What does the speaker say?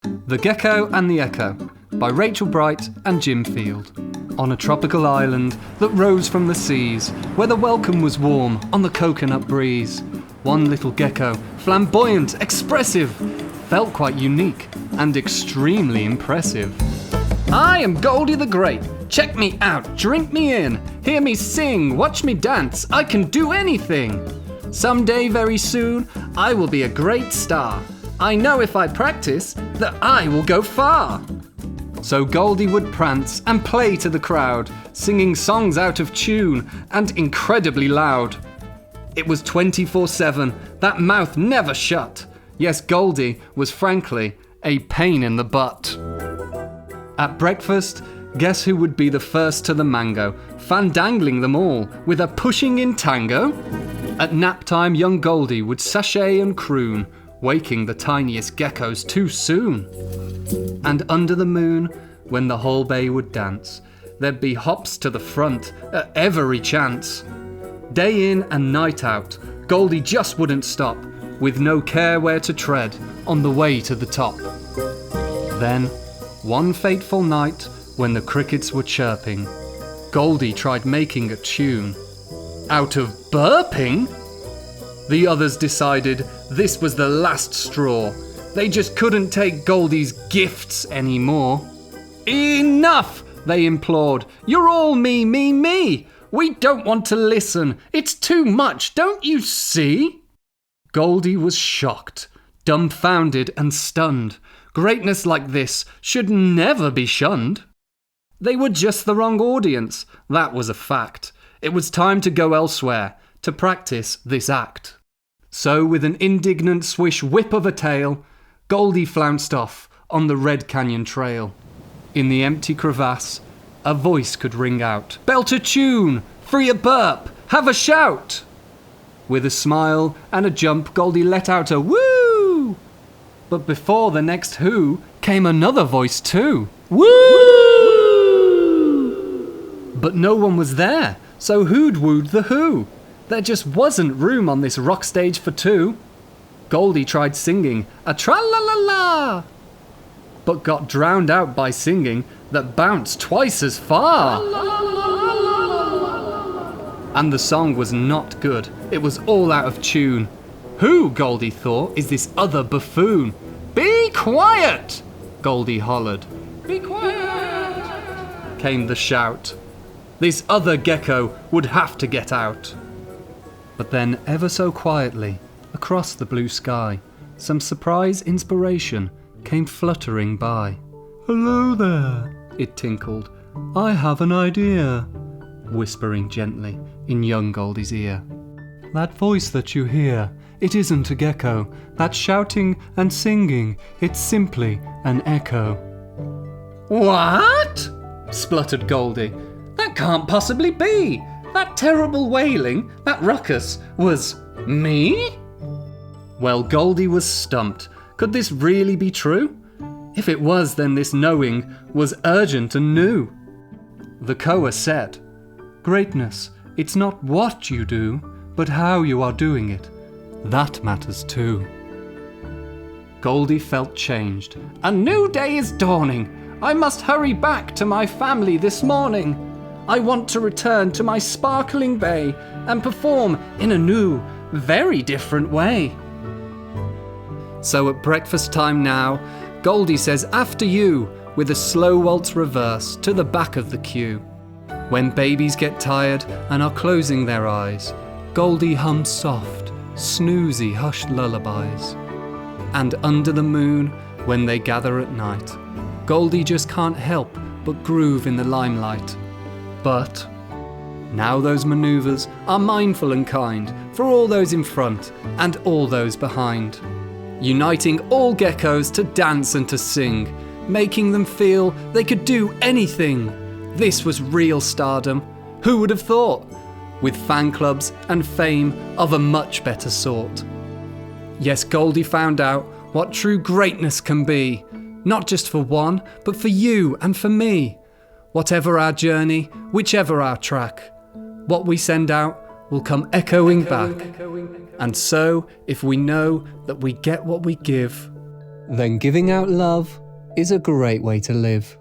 The Gecko and the Echo by Rachel Bright and Jim Field. On a tropical island that rose from the seas, where the welcome was warm on the coconut breeze, one little gecko, flamboyant, expressive, felt quite unique and extremely impressive. I am Goldie the Great. Check me out, drink me in, hear me sing, watch me dance, I can do anything. Someday very soon, I will be a great star. I know if I practice, that I will go far. So Goldie would prance and play to the crowd, singing songs out of tune and incredibly loud. It was 24/7, that mouth never shut. Yes, Goldie was frankly a pain in the butt. At breakfast, guess who would be the first to the mango, fandangling them all with a pushing in tango? At nap time, young Goldie would sashay and croon, waking the tiniest geckos too soon. And under the moon, when the whole bay would dance, there'd be hops to the front at every chance. Day in and night out, Goldie just wouldn't stop, with no care where to tread on the way to the top. Then, one fateful night, when the crickets were chirping, Goldie tried making a tune. Out of burping? The others decided this was the last straw. They just couldn't take Goldie's gifts anymore. Enough, they implored. You're all me, me, me. We don't want to listen. It's too much, don't you see? Goldie was shocked, dumbfounded and stunned. Greatness like this should never be shunned. They were just the wrong audience, that was a fact. It was time to go elsewhere, to practice this act. So with an indignant swish whip of a tail, Goldie flounced off on the Red Canyon Trail. In the empty crevasse, a voice could ring out. Belt a tune, free a burp, have a shout! With a smile and a jump, Goldie let out a woo! But before the next who, came another voice too. Woo! But no one was there, so who'd wooed the who? There just wasn't room on this rock stage for two. Goldie tried singing a tra-la-la-la, but got drowned out by singing that bounced twice as far. And the song was not good. It was all out of tune. Who, Goldie thought, is this other buffoon? Be quiet, Goldie hollered. Be quiet, came the shout. This other gecko would have to get out. But then, ever so quietly, across the blue sky, some surprise inspiration came fluttering by. Hello there, it tinkled. I have an idea, whispering gently in young Goldie's ear. That voice that you hear, it isn't a gecko. That's shouting and singing. It's simply an echo. What? Spluttered Goldie. That can't possibly be. That terrible wailing, that ruckus, was me? Well, Goldie was stumped. Could this really be true? If it was, then this knowing was urgent and new. The Koa said, Greatness, it's not what you do, but how you are doing it. That matters too. Goldie felt changed. A new day is dawning. I must hurry back to my family this morning. I want to return to my sparkling bay and perform in a new, very different way. So at breakfast time now, Goldie says after you with a slow waltz reverse to the back of the queue. When babies get tired and are closing their eyes, Goldie hums soft, snoozy, hushed lullabies. And under the moon, when they gather at night, Goldie just can't help but groove in the limelight. But now those manoeuvres are mindful and kind for all those in front and all those behind, uniting all geckos to dance and to sing, making them feel they could do anything. This was real stardom. Who would have thought? With fan clubs and fame of a much better sort. Yes, Goldie found out what true greatness can be, not just for one, but for you and for me. Whatever our journey, whichever our track, what we send out will come echoing back. And so, if we know that we get what we give, then giving out love is a great way to live.